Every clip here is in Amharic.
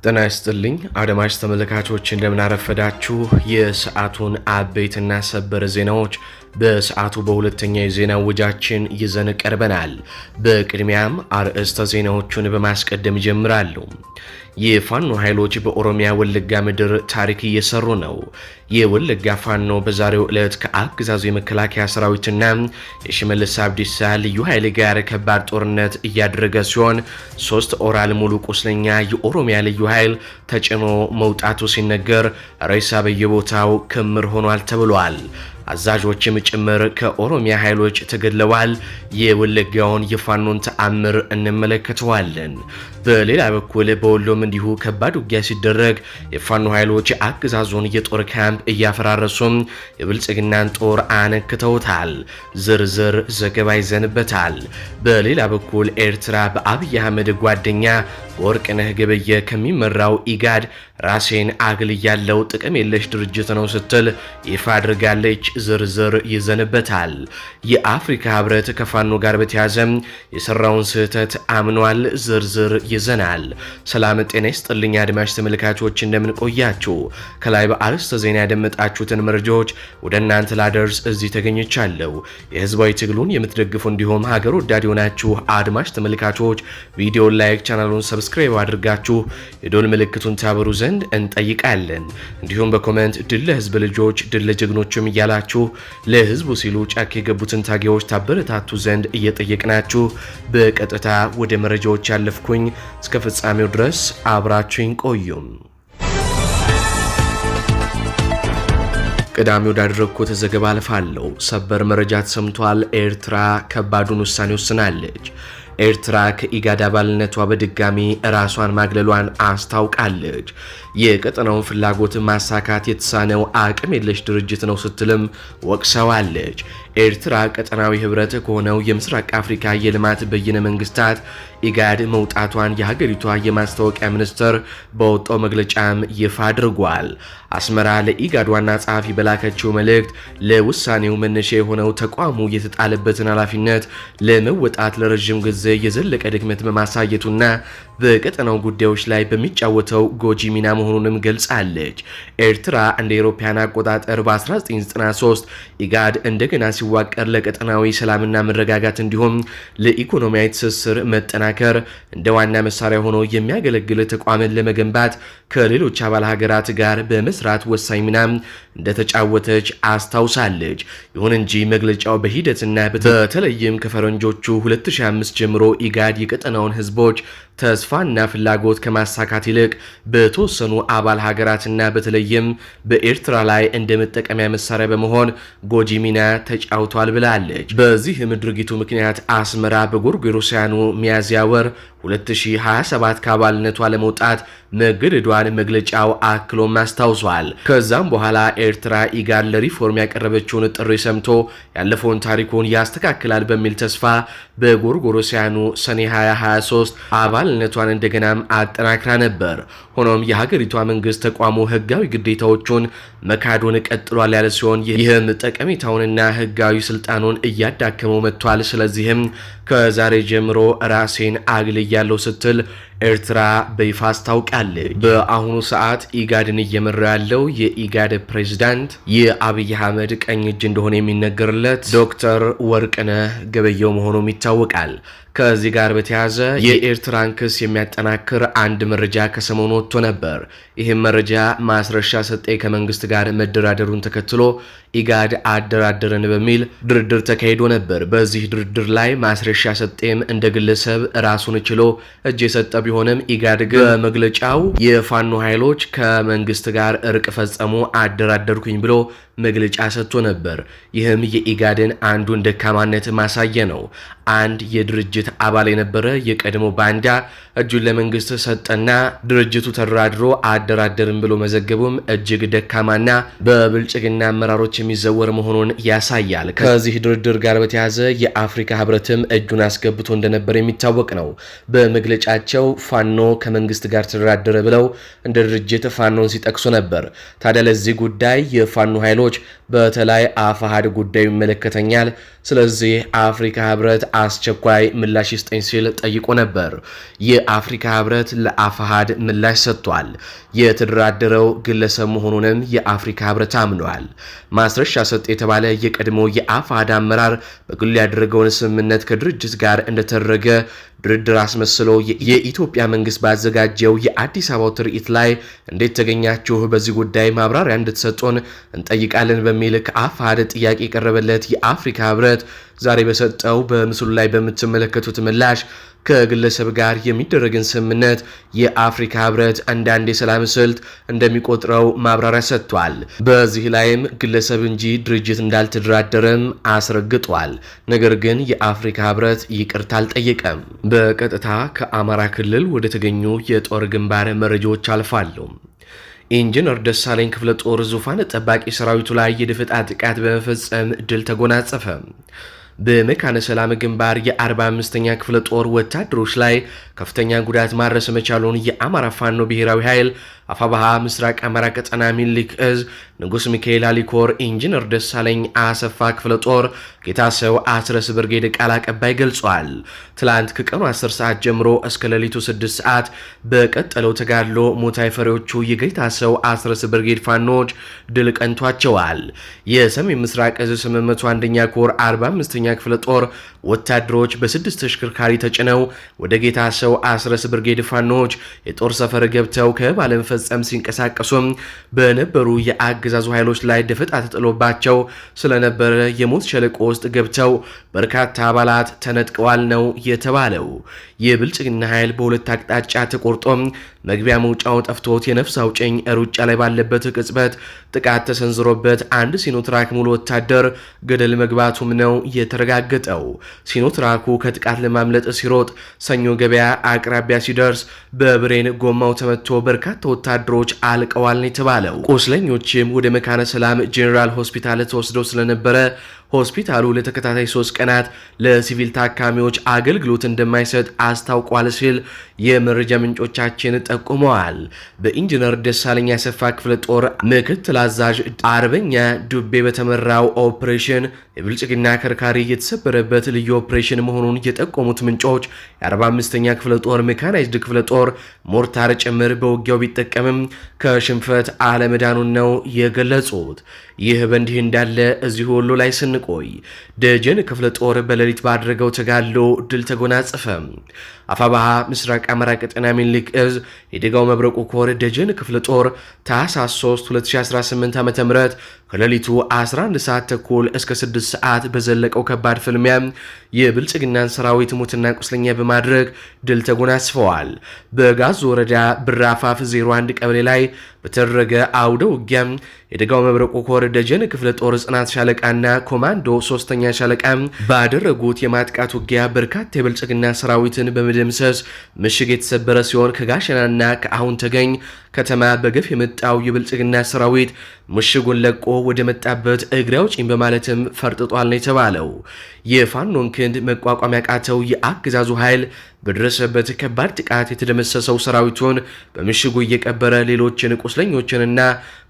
ጤና ይስጥልኝ አድማጭ ተመልካቾች እንደምን አረፈዳችሁ። የሰዓቱን አበይትና ሰበር ዜናዎች በሰዓቱ በሁለተኛ የዜና ወጃችን ይዘን ቀርበናል። በቅድሚያም አርዕስተ ዜናዎቹን በማስቀደም ጀምራሉ። የፋኖ ኃይሎች በኦሮሚያ ወለጋ ምድር ታሪክ እየሰሩ ነው። የወለጋ ፋኖ በዛሬው ዕለት ከአገዛዙ የመከላከያ ሰራዊትና የሽመልስ አብዲሳ ልዩ ኃይል ጋር ከባድ ጦርነት እያደረገ ሲሆን 3 ኦራል ሙሉ ቁስለኛ የኦሮሚያ ልዩ ኃይል ተጭኖ መውጣቱ ሲነገር ሬሳ በየቦታው ክምር ሆኗል ተብሏል። አዛዦችም ጭምር ከኦሮሚያ ኃይሎች ተገድለዋል። የወለጋውን የፋኖን ተአምር እንመለከተዋለን። በሌላ በኩል በወሎም እንዲሁ ከባድ ውጊያ ሲደረግ የፋኖ ኃይሎች አገዛዙን የጦር ካምፕ እያፈራረሱም የብልጽግናን ጦር አነክተውታል። ዝርዝር ዘገባ ይዘንበታል። በሌላ በኩል ኤርትራ በአብይ አህመድ ጓደኛ ወርቅነህ ገበየ ከሚመራው ኢጋድ ራሴን አግል ያለው ጥቅም የለሽ ድርጅት ነው ስትል ይፋ አድርጋለች። ዝርዝር ይዘንበታል። የአፍሪካ ህብረት ከፋኖ ጋር በተያያዘ የሰራውን ስህተት አምኗል። ዝርዝር ይዘናል። ሰላም ጤና ይስጥልኝ አድማጭ ተመልካቾች እንደምን ቆያችሁ። ከላይ በአርዕስተ ዜና ያደመጣችሁትን መረጃዎች ወደ እናንተ ላደርስ እዚህ ተገኝቻለሁ። የህዝባዊ ትግሉን የምትደግፉ እንዲሁም ሀገር ወዳድ የሆናችሁ አድማጭ ተመልካቾች ቪዲዮን ላይክ፣ ቻናሉን ሰብስክራይብ አድርጋችሁ የዶል ምልክቱን ታበሩ ዘንድ እንጠይቃለን። እንዲሁም በኮሜንት ድል ለህዝብ ልጆች ድል ለጀግኖችም እያላችሁ ለህዝቡ ሲሉ ጫካ የገቡትን ታጋዮች ታበረታቱ ዘንድ እየጠየቅናችሁ በቀጥታ ወደ መረጃዎች ያለፍኩኝ እስከ ፍጻሜው ድረስ አብራችሁኝ ቆዩም። ቀዳሚ ወዳደረኩት ዘገባ አልፋለሁ። ሰበር መረጃ ተሰምቷል። ኤርትራ ከባዱን ውሳኔ ወስናለች። ኤርትራ ከኢጋድ አባልነቷ በድጋሚ ራሷን ማግለሏን አስታውቃለች። የቀጠናውን ፍላጎት ማሳካት የተሳነው አቅም የለሽ ድርጅት ነው ስትልም ወቅሰዋለች። ኤርትራ ቀጠናዊ ህብረት ከሆነው የምስራቅ አፍሪካ የልማት በይነ መንግስታት ኢጋድ መውጣቷን የሀገሪቷ የማስታወቂያ ሚኒስትር በወጣው መግለጫም ይፋ አድርጓል። አስመራ ለኢጋድ ዋና ጸሐፊ በላከችው መልእክት ለውሳኔው መነሻ የሆነው ተቋሙ የተጣለበትን ኃላፊነት ለመወጣት ለረጅም ጊዜ የዘለቀ ድክመት በማሳየቱና በቀጠናው ጉዳዮች ላይ በሚጫወተው ጎጂ ሚና መሆኑንም ገልጻለች። ኤርትራ እንደ አውሮፓውያን አቆጣጠር በ1993 ኢጋድ እንደገና ሲዋቀር ለቀጠናዊ ሰላምና መረጋጋት እንዲሁም ለኢኮኖሚያዊ ትስስር መጠናከር እንደ ዋና መሳሪያ ሆኖ የሚያገለግል ተቋምን ለመገንባት ከሌሎች አባል ሀገራት ጋር በመስራት ወሳኝ ሚና እንደተጫወተች አስታውሳለች። ይሁን እንጂ መግለጫው በሂደትና በተለይም ከፈረንጆቹ 2005 ጀምሮ ኢጋድ የቀጠናውን ህዝቦች ተስፋና ፍላጎት ከማሳካት ይልቅ በተወሰኑ አባል ሀገራትና በተለይም በኤርትራ ላይ እንደ መጠቀሚያ መሳሪያ በመሆን ጎጂ ሚና ተጫውቷል ብላለች። በዚህም ድርጊቱ ምክንያት አስመራ በጎርጎሮሳውያኑ ሚያዝያ ወር 2027 ከአባልነቷ ለመውጣት መገደዷን መግለጫው አክሎም አስታውሷል። ከዛም በኋላ ኤርትራ ኢጋድ ለሪፎርም ያቀረበችውን ጥሪ ሰምቶ ያለፈውን ታሪኩን ያስተካክላል በሚል ተስፋ በጎርጎሮሳውያኑ ሰኔ 2023 አባልነቷን እንደገናም አጠናክራ ነበር። ሆኖም የሀገሪቷ መንግስት ተቋሙ ህጋዊ ግዴታዎቹን መካዱን ቀጥሏል ያለ ሲሆን ይህም ጠቀሜታውንና ህጋዊ ስልጣኑን እያዳከመው መጥቷል። ስለዚህም ከዛሬ ጀምሮ ራሴን አግልያለሁ ስትል ኤርትራ በይፋ አስታውቃለች። በአሁኑ ሰዓት ኢጋድን እየመራ ያለው የኢጋድ ፕሬዝዳንት የአብይ አህመድ ቀኝ እጅ እንደሆነ የሚነገርለት ዶክተር ወርቅነህ ገበየሁ መሆኑም ይታወቃል። ከዚህ ጋር በተያያዘ የኤርትራን ክስ የሚያጠናክር አንድ መረጃ ከሰሞኑ ወጥቶ ነበር። ይህም መረጃ ማስረሻ ሰጤ ከመንግስት ጋር መደራደሩን ተከትሎ ኢጋድ አደራደረን በሚል ድርድር ተካሂዶ ነበር። በዚህ ድርድር ላይ ማስረሻ ሰጤም እንደ ግለሰብ ራሱን ችሎ እጅ የሰጠ ቢሆንም ኢጋድ ግን በመግለጫው የፋኖ ኃይሎች ከመንግስት ጋር እርቅ ፈጸሙ አደራደርኩኝ ብሎ መግለጫ ሰጥቶ ነበር። ይህም የኢጋድን አንዱን ደካማነት ማሳየ ነው። አንድ የድርጅት አባል የነበረ የቀድሞ ባንዳ እጁን ለመንግስት ሰጠና ድርጅቱ ተደራድሮ አደራደርም ብሎ መዘገቡም እጅግ ደካማና በብልጽግና አመራሮች የሚዘወር መሆኑን ያሳያል። ከዚህ ድርድር ጋር በተያያዘ የአፍሪካ ህብረትም እጁን አስገብቶ እንደነበር የሚታወቅ ነው። በመግለጫቸው ፋኖ ከመንግስት ጋር ተደራደረ ብለው እንደ ድርጅት ፋኖን ሲጠቅሱ ነበር። ታዲያ ለዚህ ጉዳይ የፋኖ ኃይሎች ክፍሎች በተለይ አፋሃድ ጉዳዩ ይመለከተኛል፣ ስለዚህ አፍሪካ ህብረት አስቸኳይ ምላሽ ይስጠኝ ሲል ጠይቆ ነበር። የአፍሪካ ህብረት ለአፋሃድ ምላሽ ሰጥቷል። የተደራደረው ግለሰብ መሆኑንም የአፍሪካ ህብረት አምኗል። ማስረሻ ሰጥ የተባለ የቀድሞ የአፋሃድ አመራር በግሉ ያደረገውን ስምምነት ከድርጅት ጋር እንደተደረገ ድርድር አስመስሎ የኢትዮጵያ መንግስት ባዘጋጀው የአዲስ አበባው ትርኢት ላይ እንዴት ተገኛችሁ? በዚህ ጉዳይ ማብራሪያ እንድትሰጡን እንጠይቃለን በሚል ከአፋሃድ ጥያቄ የቀረበለት የአፍሪካ ህብረት ዛሬ በሰጠው በምስሉ ላይ በምትመለከቱት ምላሽ ከግለሰብ ጋር የሚደረግን ስምምነት የአፍሪካ ህብረት አንዳንድ የሰላም ስልት እንደሚቆጥረው ማብራሪያ ሰጥቷል። በዚህ ላይም ግለሰብ እንጂ ድርጅት እንዳልተደራደረም አስረግጧል። ነገር ግን የአፍሪካ ህብረት ይቅርታ አልጠየቀም። በቀጥታ ከአማራ ክልል ወደ ተገኙ የጦር ግንባር መረጃዎች አልፋሉ። ኢንጂነር ደሳለኝ ክፍለ ጦር ዙፋን ጠባቂ ሰራዊቱ ላይ የደፈጣ ጥቃት በመፈጸም ድል ተጎናጸፈ። በመካነ ሰላም ግንባር የ45ኛ ክፍለ ጦር ወታደሮች ላይ ከፍተኛ ጉዳት ማድረስ መቻሉን የአማራ ፋኖ ብሔራዊ ኃይል አፋባሃ ምስራቅ አማራ ቀጠና ሚኒሊክ እዝ ንጉስ ሚካኤል አሊኮር ኢንጂነር ደሳለኝ አሰፋ ክፍለ ጦር ጌታሰው አስረስ ብርጌድ ቃል አቀባይ ገልጿል። ትላንት ከቀኑ 10 ሰዓት ጀምሮ እስከ ሌሊቱ 6 ሰዓት በቀጠለው ተጋድሎ ሞታይ ፈሪዎቹ የጌታሰው አስረስ ብርጌድ ፋኖች ድል ቀንቷቸዋል። የሰሜን ምስራቅ እዝ 801ኛ ኮር 45ኛ ክፍለ ጦር ወታደሮች በ6 ተሽከርካሪ ተጭነው ወደ ጌታሰው አስረስ ብርጌድ ፋኖች የጦር ሰፈር ገብተው ከባለመፈጸም ሲንቀሳቀሱም በነበሩ የአገዛዙ ኃይሎች ላይ ደፈጣ ተጥሎባቸው ስለነበረ የሞት ሸለቆ ውስጥ ገብተው በርካታ አባላት ተነጥቀዋል ነው የተባለው። የብልጽግና ኃይል በሁለት አቅጣጫ ተቆርጦ መግቢያ መውጫው ጠፍቶት የነፍስ አውጭኝ ሩጫ ላይ ባለበት ቅጽበት ጥቃት ተሰንዝሮበት አንድ ሲኖትራክ ሙሉ ወታደር ገደል መግባቱም ነው የተረጋገጠው። ሲኖትራኩ ከጥቃት ለማምለጥ ሲሮጥ ሰኞ ገበያ አቅራቢያ ሲደርስ በብሬን ጎማው ተመቶ በርካታ ወታደሮች አልቀዋል ነው የተባለው። ቁስለኞችም ወደ መካነ ሰላም ጄኔራል ሆስፒታል ተወስደው ስለነበረ ሆስፒታሉ ለተከታታይ 3 ቀናት ለሲቪል ታካሚዎች አገልግሎት እንደማይሰጥ አስታውቋል ሲል የመረጃ ምንጮቻችን ጠቁመዋል። በኢንጂነር ደሳለኝ አሰፋ ክፍለ ጦር ምክትል አዛዥ አርበኛ ዱቤ በተመራው ኦፕሬሽን የብልጽግና ከርካሪ የተሰበረበት ልዩ ኦፕሬሽን መሆኑን የጠቆሙት ምንጮች የ45ኛ ክፍለ ጦር ሜካናይዝድ ክፍለ ጦር ሞርታር ጭምር በውጊያው ቢጠቀምም ከሽንፈት አለመዳኑን ነው የገለጹት። ይህ በእንዲህ እንዳለ እዚሁ ወሎ ላይ ስንቆይ ደጀን ክፍለ ጦር በሌሊት ባደረገው ተጋድሎ ድል ተጎናጸፈ። አፋባሃ ምስራቅ አማራ ቀጠና ሚኒሊክ እዝ የደጋው መብረቁ ኮር ደጀን ክፍለ ጦር ታህሳስ 3 2018 ዓ.ም ከሌሊቱ 11 ሰዓት ተኩል እስከ 6 ሰዓት በዘለቀው ከባድ ፍልሚያ የብልጽግናን ሰራዊት ሙትና ቁስለኛ በማድረግ ድል ተጎናጽፈዋል። በጋዝ ወረዳ ብራፋፍ 01 ቀበሌ ላይ በተደረገ አውደ ውጊያ የደጋው መብረቁ ኮር ደጀን ክፍለ ጦር ጽናት ሻለቃና ኮማንዶ 3ኛ ሻለቃ ባደረጉት የማጥቃት ውጊያ በርካታ የብልጽግና ሰራዊትን በመደምሰስ ምሽግ የተሰበረ ሲሆን ከጋሸናና ከአሁን ተገኝ ከተማ በገፍ የመጣው የብልጽግና ሰራዊት ምሽጉን ለቆ ወደ መጣበት እግሬ አውጪኝ በማለትም ፈርጥጧል ነው የተባለው። የፋኖን ክንድ መቋቋም ያቃተው የአገዛዙ ኃይል በደረሰበት ከባድ ጥቃት የተደመሰሰው ሰራዊቱን በምሽጉ እየቀበረ ሌሎችን ቁስለኞችንና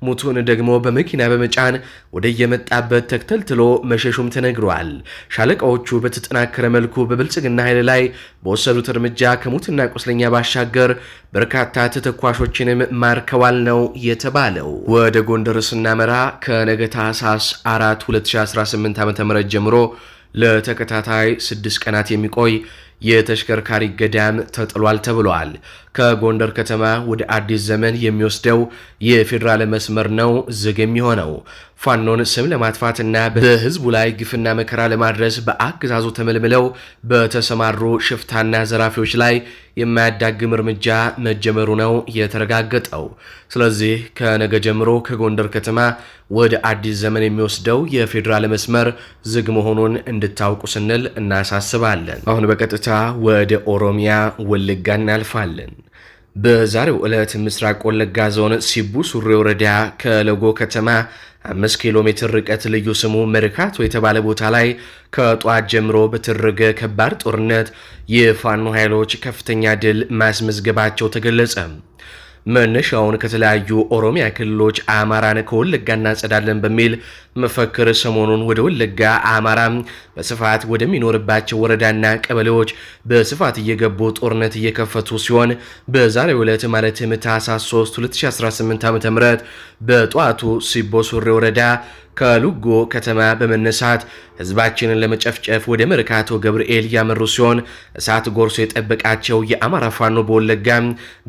ሙቱን ደግሞ በመኪና በመጫን ወደ የመጣበት ተክተልትሎ መሸሹም ተነግሯል። ሻለቃዎቹ በተጠናከረ መልኩ በብልጽግና ኃይል ላይ በወሰዱት እርምጃ ከሙትና ቁስለኛ ባሻገር በርካታ ተተኳሾችንም ማርከዋል ነው የተባለው። ወደ ጎንደር ስናመራ ከነገ ታህሳስ 4 2018 ዓ.ም ጀምሮ ለተከታታይ 6 ቀናት የሚቆይ የተሽከርካሪ ገዳም ተጥሏል ተብሏል። ከጎንደር ከተማ ወደ አዲስ ዘመን የሚወስደው የፌዴራል መስመር ነው ዝግ የሚሆነው። ፋኖን ስም ለማጥፋትና በህዝቡ ላይ ግፍና መከራ ለማድረስ በአገዛዙ ተመልምለው በተሰማሩ ሽፍታና ዘራፊዎች ላይ የማያዳግም እርምጃ መጀመሩ ነው የተረጋገጠው። ስለዚህ ከነገ ጀምሮ ከጎንደር ከተማ ወደ አዲስ ዘመን የሚወስደው የፌዴራል መስመር ዝግ መሆኑን እንድታውቁ ስንል እናሳስባለን። አሁን በቀጥታ ወደ ኦሮሚያ ወለጋ እናልፋለን። በዛሬው ዕለት ምስራቅ ወለጋ ዞን ሲቡ ሱሬ ወረዳ ከለጎ ከተማ 5 ኪሎ ሜትር ርቀት ልዩ ስሙ መርካቶ የተባለ ቦታ ላይ ከጧት ጀምሮ በተደረገ ከባድ ጦርነት የፋኖ ኃይሎች ከፍተኛ ድል ማስመዝገባቸው ተገለጸ። መነሻውን ከተለያዩ ኦሮሚያ ክልሎች አማራን ከወለጋ እናጸዳለን በሚል መፈክር ሰሞኑን ወደ ወለጋ አማራ በስፋት ወደሚኖርባቸው ወረዳና ቀበሌዎች በስፋት እየገቡ ጦርነት እየከፈቱ ሲሆን በዛሬው ዕለት ማለትም ታህሳስ 3 2018 ዓ.ም በጧቱ ሲቦ ሱሬ ወረዳ ከሉጎ ከተማ በመነሳት ህዝባችንን ለመጨፍጨፍ ወደ መርካቶ ገብርኤል ያመሩ ሲሆን እሳት ጎርሶ የጠበቃቸው የአማራ ፋኖ በወለጋ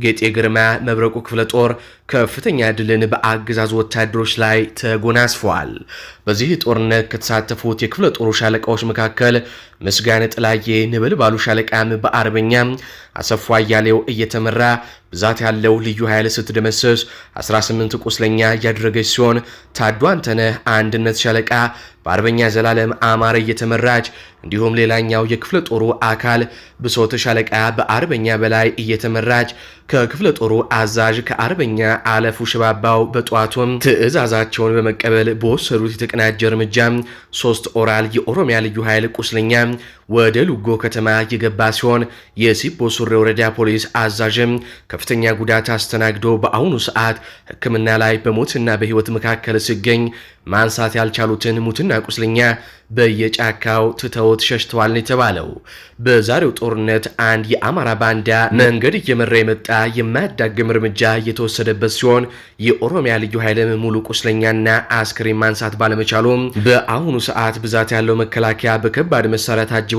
ጌጤ ግርማ መብረቁ ክፍለ ጦር ከፍተኛ ድልን በአገዛዙ ወታደሮች ላይ ተጎናጽፈዋል። በዚህ ጦርነት ከተሳተፉት የክፍለ ጦሩ ሻለቃዎች መካከል ምስጋነ ጥላዬ ነበልባሉ ሻለቃም በአርበኛ አሰፋ አያሌው እየተመራ ብዛት ያለው ልዩ ኃይል ስትደመሰስ 18 ቁስለኛ ያደረገች ሲሆን ታዱ አንተነህ አንድነት ሻለቃ በአርበኛ ዘላለም አማረ እየተመራች እንዲሁም ሌላኛው የክፍለ ጦሩ አካል ብሶት ሻለቃ በአርበኛ በላይ እየተመራች ከክፍለ ጦሩ አዛዥ ከአርበኛ አለፉ ሽባባው በጧቱም ትዕዛዛቸውን በመቀበል በወሰዱት የተቀናጀ እርምጃ 3 ኦራል የኦሮሚያ ልዩ ኃይል ቁስለኛ ወደ ሉጎ ከተማ የገባ ሲሆን የሲቦ ሱሬ ወረዳ ፖሊስ አዛዥም ከፍተኛ ጉዳት አስተናግዶ በአሁኑ ሰዓት ሕክምና ላይ በሞትና በህይወት መካከል ሲገኝ ማንሳት ያልቻሉትን ሙትና ቁስለኛ በየጫካው ትተውት ሸሽተዋል የተባለው በዛሬው ጦርነት አንድ የአማራ ባንዳ መንገድ እየመራ የመጣ የማያዳግም እርምጃ እየተወሰደበት ሲሆን የኦሮሚያ ልዩ ኃይልም ሙሉ ቁስለኛና አስክሬን ማንሳት ባለመቻሉም በአሁኑ ሰዓት ብዛት ያለው መከላከያ በከባድ መሳሪያ ታጅቦ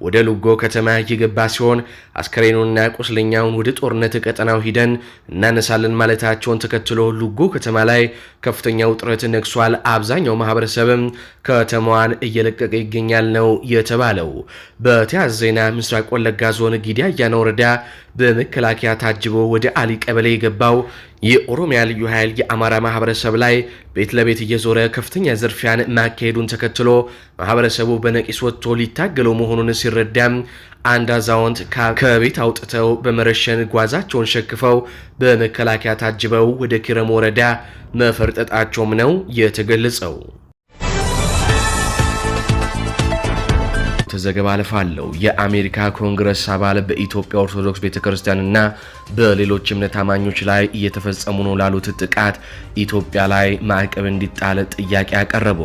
ወደ ሉጎ ከተማ እየገባ ሲሆን አስክሬኑና ቁስለኛውን ወደ ጦርነት ቀጠናው ሂደን እናነሳለን ማለታቸውን ተከትሎ ሉጎ ከተማ ላይ ከፍተኛ ውጥረት ነግሷል። አብዛኛው ማህበረሰብም ከተማዋን እየለቀቀ ይገኛል ነው የተባለው። በተያያዘ ዜና ምስራቅ ወለጋ ዞን ጊዳ አያና ወረዳ በመከላከያ ታጅቦ ወደ አሊ ቀበሌ የገባው የኦሮሚያ ልዩ ኃይል የአማራ ማህበረሰብ ላይ ቤት ለቤት እየዞረ ከፍተኛ ዝርፊያን ማካሄዱን ተከትሎ ማህበረሰቡ በነቂስ ወጥቶ ሊታገለው መሆኑን ሲረዳም አንድ አዛውንት ከቤት አውጥተው በመረሸን ጓዛቸውን ሸክፈው በመከላከያ ታጅበው ወደ ኪረም ወረዳ መፈርጠጣቸውም ነው የተገለጸው። ዘገባ አልፋለሁ። የአሜሪካ ኮንግረስ አባል በኢትዮጵያ ኦርቶዶክስ ቤተክርስቲያንና በሌሎች እምነት አማኞች ላይ እየተፈጸሙ ነው ላሉት ጥቃት ኢትዮጵያ ላይ ማዕቀብ እንዲጣል ጥያቄ አቀረቡ።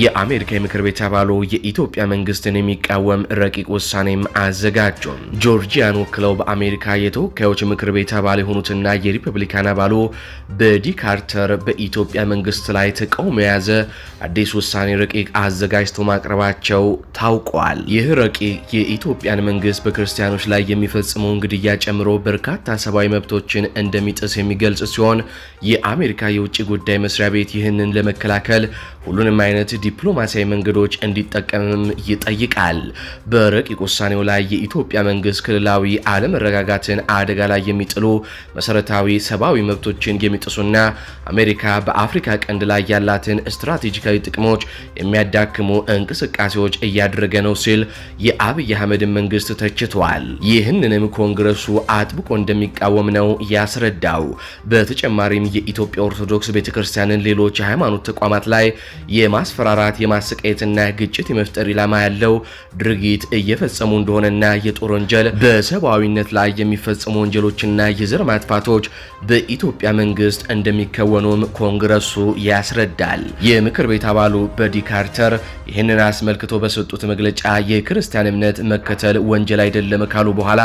የአሜሪካ የምክር ቤት አባሉ የኢትዮጵያ መንግስትን የሚቃወም ረቂቅ ውሳኔም አዘጋጁ። ጆርጂያን ወክለው በአሜሪካ የተወካዮች ምክር ቤት አባል የሆኑትና የሪፐብሊካን አባሉ በዲ ካርተር በኢትዮጵያ መንግስት ላይ ተቃውሞ የያዘ አዲስ ውሳኔ ረቂቅ አዘጋጅተው ማቅረባቸው ታውቋል። ይህ ረቂቅ የኢትዮጵያን መንግስት በክርስቲያኖች ላይ የሚፈጽመውን ግድያ ጨምሮ በርካታ ሰብአዊ መብቶችን እንደሚጥስ የሚገልጽ ሲሆን የአሜሪካ የውጭ ጉዳይ መስሪያ ቤት ይህንን ለመከላከል ሁሉንም አይነት ዲፕሎማሲያዊ መንገዶች እንዲጠቀምም ይጠይቃል። በረቂቅ ውሳኔው ላይ የኢትዮጵያ መንግስት ክልላዊ አለመረጋጋትን አደጋ ላይ የሚጥሉ መሰረታዊ ሰብአዊ መብቶችን የሚጥሱና አሜሪካ በአፍሪካ ቀንድ ላይ ያላትን ስትራቴጂካዊ ጥቅሞች የሚያዳክሙ እንቅስቃሴዎች እያደረገ ነው ሲል የአብይ አህመድ መንግስት ተችቷል። ይህንንም ኮንግረሱ አጥብቆ እንደሚቃወም ነው ያስረዳው። በተጨማሪም የኢትዮጵያ ኦርቶዶክስ ቤተክርስቲያንን ሌሎች የሃይማኖት ተቋማት ላይ የማስፈራራት የማሰቃየትና ግጭት የመፍጠር ኢላማ ያለው ድርጊት እየፈጸሙ እንደሆነና የጦር ወንጀል በሰብአዊነት ላይ የሚፈጸሙ ወንጀሎችና የዘር ማጥፋቶች በኢትዮጵያ መንግስት እንደሚከወኑም ኮንግረሱ ያስረዳል። የምክር ቤት አባሉ በዲ ካርተር ይህንን አስመልክቶ በሰጡት መግለጫ የክርስቲያን እምነት መከተል ወንጀል አይደለም ካሉ በኋላ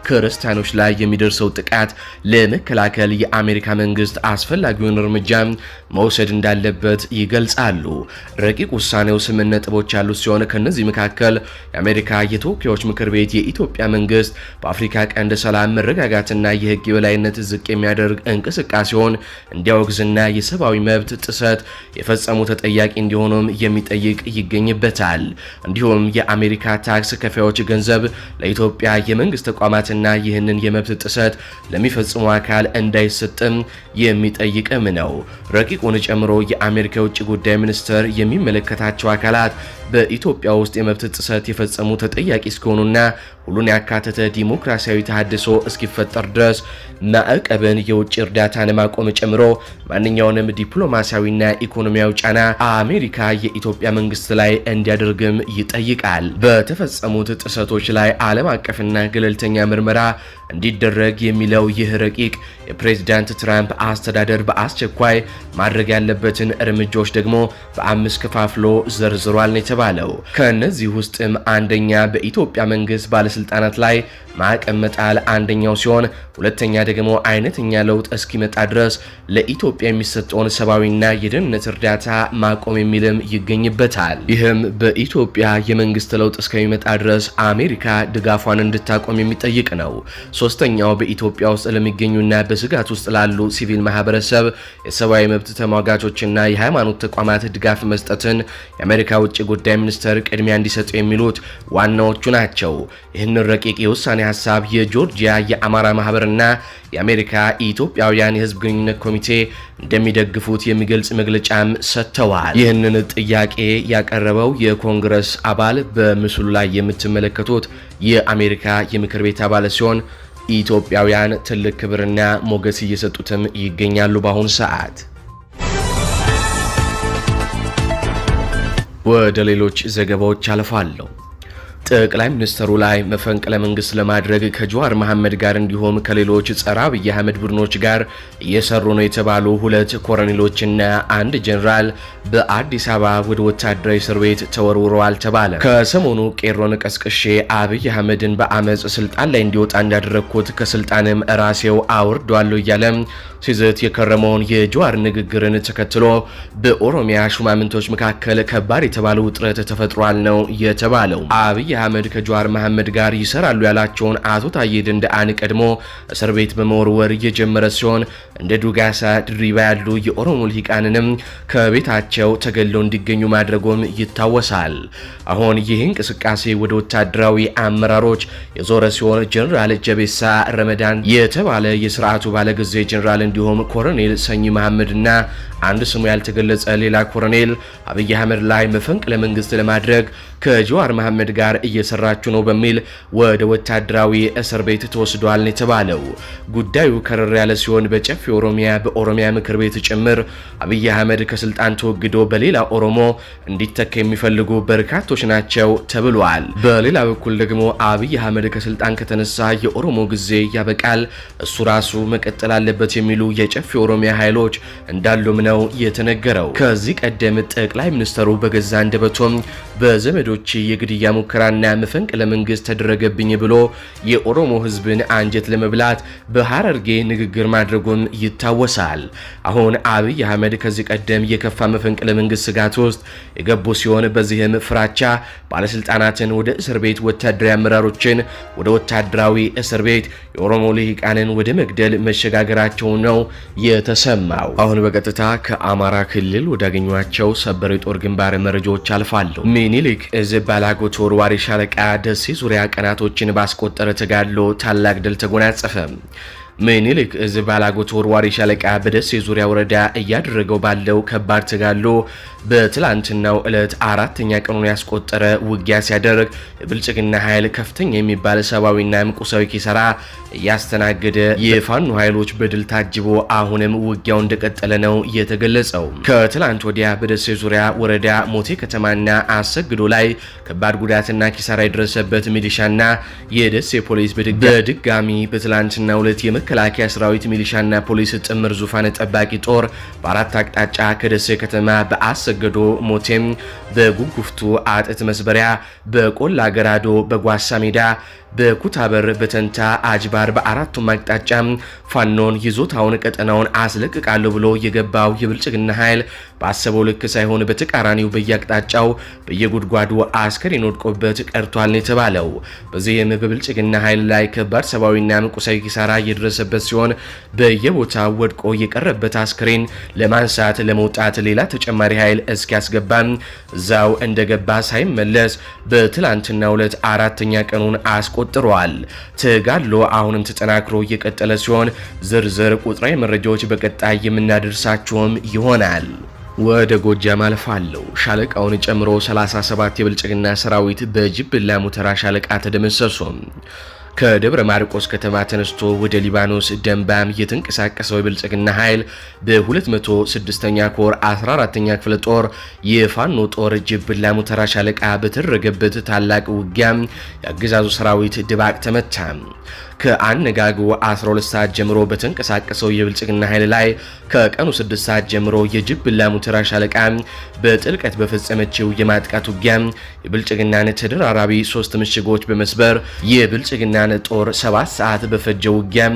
ክርስቲያኖች ላይ የሚደርሰው ጥቃት ለመከላከል የአሜሪካ መንግስት አስፈላጊውን እርምጃ መውሰድ እንዳለበት ይገልጻሉ። ረቂቅ ውሳኔው 8 ነጥቦች ያሉት ሲሆን ከነዚህ መካከል የአሜሪካ የተወካዮች ምክር ቤት የኢትዮጵያ መንግስት በአፍሪካ ቀንድ ሰላም መረጋጋትና የህግ የበላይነት ዝቅ የሚያደርግ እንቅስቃሴውን እንዲያወግዝና የሰብአዊ መብት ጥሰት የፈጸሙ ተጠያቂ እንዲሆኑም የሚጠይቅ ይገኝበታል። እንዲሁም የአሜሪካ ታክስ ከፋዮች ገንዘብ ለኢትዮጵያ የመንግስት ተቋማትና ይህንን የመብት ጥሰት ለሚፈጽሙ አካል እንዳይሰጥም የሚጠይቅም ነው። ረቂቁን ጨምሮ የአሜሪካ የውጭ ጉዳይ ሚኒስትር የሚመለከታቸው አካላት በኢትዮጵያ ውስጥ የመብት ጥሰት የፈጸሙ ተጠያቂ እስኪሆኑና ሁሉን ያካተተ ዲሞክራሲያዊ ተሃድሶ እስኪፈጠር ድረስ ማዕቀብን፣ የውጭ እርዳታን ማቆም ጨምሮ ማንኛውንም ዲፕሎማሲያዊና ኢኮኖሚያዊ ጫና አሜሪካ የኢትዮጵያ መንግስት ላይ እንዲያደርግም ይጠይቃል። በተፈጸሙት ጥሰቶች ላይ ዓለም አቀፍና ገለልተኛ ምርመራ እንዲደረግ የሚለው ይህ ረቂቅ የፕሬዝዳንት ትራምፕ አስተዳደር በአስቸኳይ ማድረግ ያለበትን እርምጃዎች ደግሞ በ5 ከፋፍሎ ዘርዝሯል ነው የተባለው። ከነዚህ ውስጥም አንደኛ በኢትዮጵያ መንግስት ባለስልጣናት ላይ ማዕቀብ መጣል አንደኛው ሲሆን፣ ሁለተኛ ደግሞ አይነተኛ ለውጥ እስኪመጣ ድረስ ለኢትዮጵያ የሚሰጠውን ሰብአዊና የደህንነት እርዳታ ማቆም የሚልም ይገኝበታል። ይህም በኢትዮጵያ የመንግስት ለውጥ እስከሚመጣ ድረስ አሜሪካ ድጋፏን እንድታቆም የሚጠይቅ ነው። ሶስተኛው በኢትዮጵያ ውስጥ ለሚገኙና በስጋት ውስጥ ላሉ ሲቪል ማህበረሰብ የሰብአዊ መብት ተሟጋቾችና የሃይማኖት ተቋማት ድጋፍ መስጠትን የአሜሪካ ውጭ ጉዳይ ሚኒስትር ቅድሚያ እንዲሰጡ የሚሉት ዋናዎቹ ናቸው። ይህንን ረቂቅ የውሳኔ ሀሳብ የጆርጂያ የአማራ ማህበርና የአሜሪካ ኢትዮጵያውያን የህዝብ ግንኙነት ኮሚቴ እንደሚደግፉት የሚገልጽ መግለጫም ሰጥተዋል። ይህንን ጥያቄ ያቀረበው የኮንግረስ አባል በምስሉ ላይ የምትመለከቱት የአሜሪካ የምክር ቤት አባል ሲሆን ኢትዮጵያውያን ትልቅ ክብርና ሞገስ እየሰጡትም ይገኛሉ። በአሁኑ ሰዓት ወደ ሌሎች ዘገባዎች አልፋለሁ። ጠቅላይ ሚኒስትሩ ላይ መፈንቅለ መንግስት ለማድረግ ከጀዋር መሐመድ ጋር እንዲሁም ከሌሎች ጸረ አብይ አህመድ ቡድኖች ጋር እየሰሩ ነው የተባሉ 2 ኮሎኔሎችና 1 ጀነራል በአዲስ አበባ ወደ ወታደራዊ እስር ቤት ተወርውረዋል ተባለ። ከሰሞኑ ቄሮን ቀስቅሼ አብይ አህመድን በአመፅ ስልጣን ላይ እንዲወጣ እንዳደረግኩት ከስልጣንም ራሴው አወርደዋለሁ እያለም ሲዘት የከረመውን የጀዋር ንግግርን ተከትሎ በኦሮሚያ ሹማምንቶች መካከል ከባድ የተባለ ውጥረት ተፈጥሯል ነው የተባለው። አብይ አህመድ ከጀዋር መሐመድ ጋር ይሰራሉ ያላቸውን አቶ ታዬ ደንደአን ቀድሞ እስር ቤት በመወርወር የጀመረ ሲሆን እንደ ዱጋሳ ድሪባ ያሉ የኦሮሞ ልሂቃንንም ከቤታቸው ተገለው እንዲገኙ ማድረጉም ይታወሳል። አሁን ይህ እንቅስቃሴ ወደ ወታደራዊ አመራሮች የዞረ ሲሆን ጀነራል ጀቤሳ ረመዳን የተባለ የስርዓቱ ባለጊዜ ጀነራል እንዲሁም ኮሎኔል ሰኚ መሐመድና አንድ ስሙ ያልተገለጸ ሌላ ኮሎኔል አብይ አህመድ ላይ መፈንቅለ መንግስት ለማድረግ ከጀዋር መሐመድ ጋር እየሰራችሁ ነው በሚል ወደ ወታደራዊ እስር ቤት ተወስዷል የተባለው። ጉዳዩ ከረር ያለ ሲሆን በጨፌ ኦሮሚያ በኦሮሚያ ምክር ቤት ጭምር አብይ አህመድ ከስልጣን ተወግዶ በሌላ ኦሮሞ እንዲተካ የሚፈልጉ በርካቶች ናቸው ተብሏል። በሌላ በኩል ደግሞ አብይ አህመድ ከስልጣን ከተነሳ የኦሮሞ ጊዜ ያበቃል፣ እሱ ራሱ መቀጠል አለበት የሚሉ የጨፌ ኦሮሚያ ኃይሎች እንዳሉም ነው የተነገረው። ከዚህ ቀደም ጠቅላይ ሚኒስትሩ በገዛ አንደበቶም በዘመዶች የግድያ ሙከራና መፈንቅለ መንግስት ተደረገብኝ ብሎ የኦሮሞ ህዝብን አንጀት ለመብላት በሐረርጌ ንግግር ማድረጉም ይታወሳል። አሁን አብይ አህመድ ከዚህ ቀደም የከፋ መፈንቅለ መንግስት ስጋት ውስጥ የገቡ ሲሆን በዚህም ፍራቻ ባለስልጣናትን ወደ እስር ቤት፣ ወታደራዊ አመራሮችን ወደ ወታደራዊ እስር ቤት፣ የኦሮሞ ልሂቃንን ወደ መግደል መሸጋገራቸው ነው የተሰማው። አሁን በቀጥታ ከአማራ ክልል ወዳገኟቸው ሰበር የጦር ግንባር መረጃዎች አልፋለሁ። ሚኒሊክ እዝ ባላጎት ወርዋሪ ሻለቃ ደሴ ዙሪያ ቀናቶችን ባስቆጠረ ተጋድሎ ታላቅ ድል ተጎናጸፈ። ሚኒሊክ እዝ ባላጎት ወርዋሪ ሻለቃ በደሴ ዙሪያ ወረዳ እያደረገው ባለው ከባድ ተጋድሎ በትላንትናው ዕለት 4ኛ ቀኑን ያስቆጠረ ውጊያ ሲያደርግ የብልጽግና ኃይል ከፍተኛ የሚባል ሰብአዊና ቁሳዊ ኪሳራ እያስተናገደ የፋኖ ኃይሎች በድል ታጅቦ አሁንም ውጊያው እንደቀጠለ ነው የተገለጸው። ከትላንት ወዲያ በደሴ ዙሪያ ወረዳ ሞቴ ከተማና አሰግዶ ላይ ከባድ ጉዳትና ኪሳራ የደረሰበት ሚሊሻና የደሴ ፖሊስ በድጋሚ በትላንትናው ዕለት የመከላከያ ሰራዊት ሚሊሻና ፖሊስ ጥምር ዙፋን ጠባቂ ጦር በአራት አቅጣጫ ከደሴ ከተማ በአሰገዶ ሞቴም፣ በጉጉፍቱ አጥት መስበሪያ፣ በቆላ ገራዶ፣ በጓሳ ሜዳ፣ በኩታበር፣ በተንታ አጅባር በአራቱም አቅጣጫ ፋኖን ይዞታውን ቀጠናውን አስለቅቃለሁ ብሎ የገባው የብልጽግና ኃይል ባሰበው ልክ ሳይሆን በተቃራኒው በየአቅጣጫው በየጉድጓዱ አስከሬን ወድቆበት ቀርቷል የተባለው። በዚህም በብልጽግና ኃይል ላይ ከባድ ሰብአዊና ቁሳዊ ኪሳራ የደረሰበት ሲሆን በየቦታው ወድቆ የቀረበት አስከሬን ለማንሳት ለመውጣት ሌላ ተጨማሪ ኃይል እስኪያስገባም እዛው እንደገባ ሳይመለስ በትላንትናው ዕለት 4ኛ ቀኑን አስቆጥሯል። ተጋድሎ አሁንም ተጠናክሮ እየቀጠለ ሲሆን ዝርዝር ቁጥራዊ መረጃዎች በቀጣይ የምናደርሳችሁም ይሆናል። ወደ ጎጃም አልፋለሁ። ሻለቃውን ጨምሮ 37 የብልጽግና ሰራዊት በጅብላ ሙተራ ሻለቃ ተደመሰሱ። ከደብረ ማርቆስ ከተማ ተነስቶ ወደ ሊባኖስ ደንባም የተንቀሳቀሰው የብልጽግና ኃይል በ206ኛ ኮር 14ኛ ክፍለ ጦር የፋኖ ጦር ጅብላ ሙተራ ሻለቃ በተደረገበት ታላቅ ውጊያ የአገዛዙ ሰራዊት ድባቅ ተመታ። ከአነጋጉ 12 ሰዓት ጀምሮ በተንቀሳቀሰው የብልጽግና ኃይል ላይ ከቀኑ 6 ሰዓት ጀምሮ የጅብላ ሙተራ ሻለቃ በጥልቀት በፈጸመችው የማጥቃት ውጊያ የብልጽግናን ተደራራቢ 3 ምሽጎች በመስበር የብልጽግናን ጦር 7 ሰዓት በፈጀው ውጊያ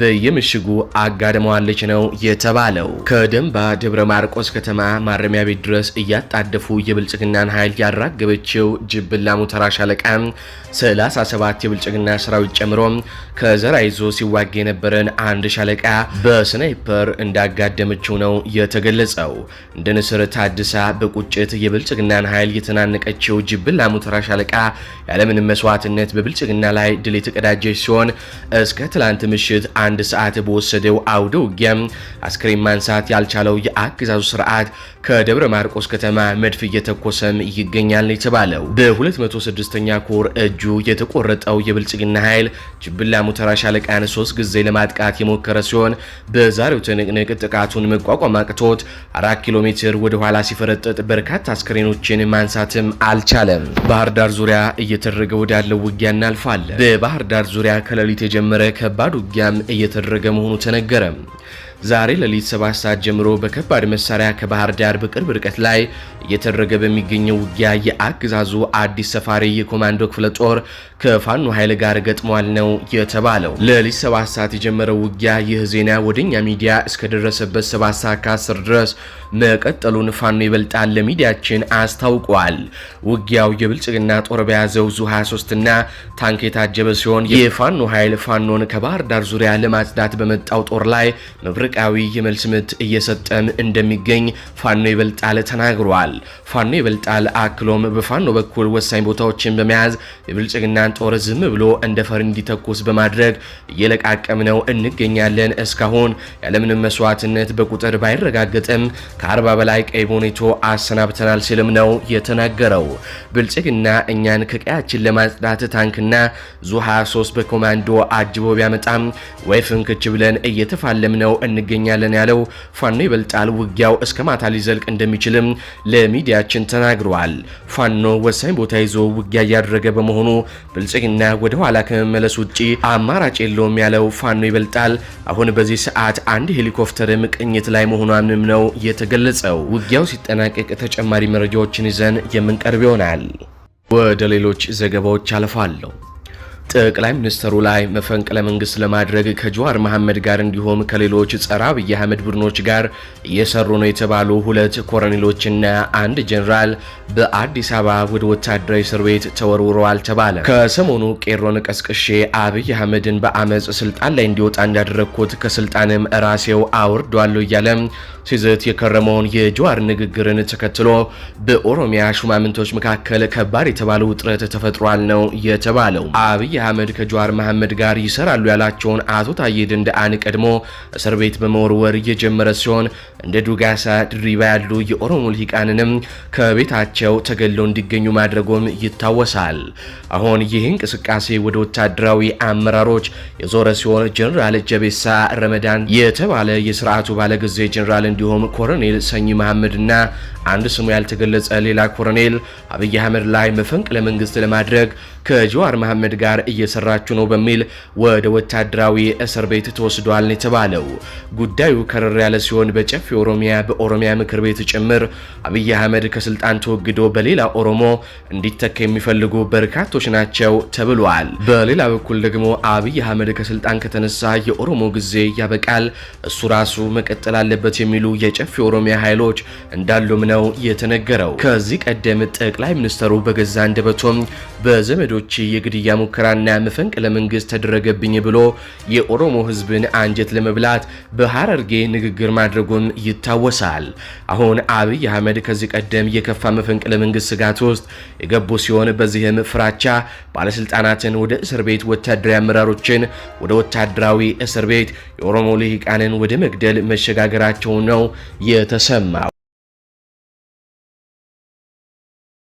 በየምሽጉ አጋድመዋለች ነው የተባለው። ከደንባ ደብረ ማርቆስ ከተማ ማረሚያ ቤት ድረስ እያጣደፉ የብልጽግናን ኃይል ያራገበችው ጅብላ ሙተራ ሻለቃ 37 የብልጽግና ሰራዊት ጨምሮ ከዘራ ይዞ ሲዋጋ የነበረን አንድ ሻለቃ በስናይፐር እንዳጋደመችው ነው የተገለጸው። እንደ ንስር ታድሳ በቁጭት የብልጽግናን ኃይል የተናነቀችው ጅብላ ሙተራ ሻለቃ ያለምንም መስዋዕትነት በብልጽግና ላይ ድል የተቀዳጀች ሲሆን እስከ ትላንት ምሽት 1 ሰዓት በወሰደው አውደ ውጊያ አስክሬን ማንሳት ያልቻለው የአገዛዙ ስርዓት ከደብረ ማርቆስ ከተማ መድፍ እየተኮሰም ይገኛል የተባለው። በ206ኛ ኮር እጁ የተቆረጠው የብልጽግና ኃይል ጅብላ ሙተራ ሻለቃን 3 ጊዜ ለማጥቃት የሞከረ ሲሆን በዛሬው ትንቅንቅ ጥቃቱን መቋቋም አቅቶት 4 ኪሎ ሜትር ወደ ኋላ ሲፈረጥጥ በርካታ አስክሬኖችን ማንሳትም አልቻለም። ባህር ዳር ዙሪያ እየተደረገ ወዳለው ውጊያ እናልፋለን። በባህር ዳር ዙሪያ ከሌሊት የጀመረ ከባድ ውጊያም እየተደረገ መሆኑ ተነገረ። ዛሬ ሌሊት 7 ሰዓት ጀምሮ በከባድ መሳሪያ ከባህር ዳር በቅርብ ርቀት ላይ እየተደረገ በሚገኘው ውጊያ የአገዛዙ አዲስ ሰፋሪ የኮማንዶ ክፍለ ጦር ከፋኖ ኃይል ጋር ገጥሟል ነው የተባለው። ሌሊት 7 ሰዓት የጀመረው ውጊያ ይህ ዜና ወደኛ ሚዲያ እስከደረሰበት 7 ሰዓት ከ10 ድረስ መቀጠሉን ፋኖ ይበልጣል ለሚዲያችን አስታውቋል። ውጊያው የብልጽግና ጦር በያዘው ዙ 23 እና ታንክ የታጀበ ሲሆን የፋኖ ኃይል ፋኖን ከባህር ዳር ዙሪያ ለማጽዳት በመጣው ጦር ላይ መብረቃዊ የመልስ ምት እየሰጠም እንደሚገኝ ፋኖ ይበልጣል ተናግሯል። ፋኖ ይበልጣል አክሎም በፋኖ በኩል ወሳኝ ቦታዎችን በመያዝ የብልጽግናን ጦር ዝም ብሎ እንደ ፈር እንዲተኩስ በማድረግ እየለቃቀምነው እንገኛለን። እስካሁን ያለምንም መስዋዕትነት በቁጥር ባይረጋገጥም ከ40 በላይ ቀይ ቦኔቶ አሰናብተናል ሲልም ነው የተናገረው። ብልጽግና እኛን ከቀያችን ለማጽዳት ታንክና ዙ 23 በኮማንዶ አጅቦ ቢያመጣም ወይ ፍንክች ብለን እየተፋለምነው እንገኛለን ያለው ፋኖ ይበልጣል ውጊያው እስከ ማታ ሊዘልቅ እንደሚችልም ለሚዲያችን ተናግሯል። ፋኖ ወሳኝ ቦታ ይዞ ውጊያ እያደረገ በመሆኑ ብልጽግና ወደ ኋላ ከመመለስ ውጪ አማራጭ የለውም ያለው ፋኖ ይበልጣል አሁን በዚህ ሰዓት አንድ ሄሊኮፕተርም ቅኝት ላይ መሆኗንም ነው የተገለጸው። ውጊያው ሲጠናቀቅ ተጨማሪ መረጃዎችን ይዘን የምንቀርብ ይሆናል። ወደ ሌሎች ዘገባዎች አልፋለሁ። ጠቅላይ ሚኒስትሩ ላይ መፈንቅለ መንግስት ለማድረግ ከጀዋር መሐመድ ጋር እንዲሁም ከሌሎች ጸረ አብይ አህመድ ቡድኖች ጋር እየሰሩ ነው የተባሉ 2 ኮሎኔሎችና 1 ጀነራል በአዲስ አበባ ወደ ወታደራዊ እስር ቤት ተወርውረዋል ተባለ። ከሰሞኑ ቄሮን ቀስቅሼ አብይ አህመድን በአመጽ ስልጣን ላይ እንዲወጣ እንዳደረግኩት ከስልጣንም ራሴው አወርደዋለሁ እያለም ሲዘት የከረመውን የጀዋር ንግግርን ተከትሎ በኦሮሚያ ሹማምንቶች መካከል ከባድ የተባለ ውጥረት ተፈጥሯል ነው የተባለው። አብይ አህመድ ከጀዋር መሐመድ ጋር ይሰራሉ ያላቸውን አቶ ታዬ ደንደአን ቀድሞ እስር ቤት በመወርወር እየጀመረ ሲሆን እንደ ዱጋሳ ድሪባ ያሉ የኦሮሞ ልሂቃንንም ከቤታቸው ተገለው እንዲገኙ ማድረጉም ይታወሳል። አሁን ይህ እንቅስቃሴ ወደ ወታደራዊ አመራሮች የዞረ ሲሆን ጀነራል ጀቤሳ ረመዳን የተባለ የስርዓቱ ባለጊዜ ጀነራል እንዲሁም ኮሎኔል ሰኚ መሐመድና አንድ ስሙ ያልተገለጸ ሌላ ኮሎኔል አብይ አህመድ ላይ መፈንቅለ መንግስት ለማድረግ ከጀዋር መሐመድ ጋር እየሰራችሁ ነው በሚል ወደ ወታደራዊ እስር ቤት ተወስዷል የተባለው። ጉዳዩ ከረር ያለ ሲሆን በጨፌ ኦሮሚያ በኦሮሚያ ምክር ቤት ጭምር አብይ አህመድ ከስልጣን ተወግዶ በሌላ ኦሮሞ እንዲተካ የሚፈልጉ በርካቶች ናቸው ተብሏል። በሌላ በኩል ደግሞ አብይ አህመድ ከስልጣን ከተነሳ የኦሮሞ ጊዜ ያበቃል፣ እሱ ራሱ መቀጠል አለበት የሚሉ የጨፌ ኦሮሚያ ኃይሎች እንዳሉም ነው የተነገረው። ከዚህ ቀደም ጠቅላይ ሚኒስትሩ በገዛ አንደበቶም በዘመዶች የግድያ ሙከራና መፈንቅለ መንግስት ተደረገብኝ ብሎ የኦሮሞ ህዝብን አንጀት ለመብላት በሐረርጌ ንግግር ማድረጉም ይታወሳል። አሁን አብይ አህመድ ከዚህ ቀደም የከፋ መፈንቅለ መንግስት ስጋት ውስጥ የገቡ ሲሆን በዚህም ፍራቻ ባለስልጣናትን ወደ እስር ቤት፣ ወታደራዊ አመራሮችን ወደ ወታደራዊ እስር ቤት፣ የኦሮሞ ልሂቃንን ወደ መግደል መሸጋገራቸው ነው የተሰማው።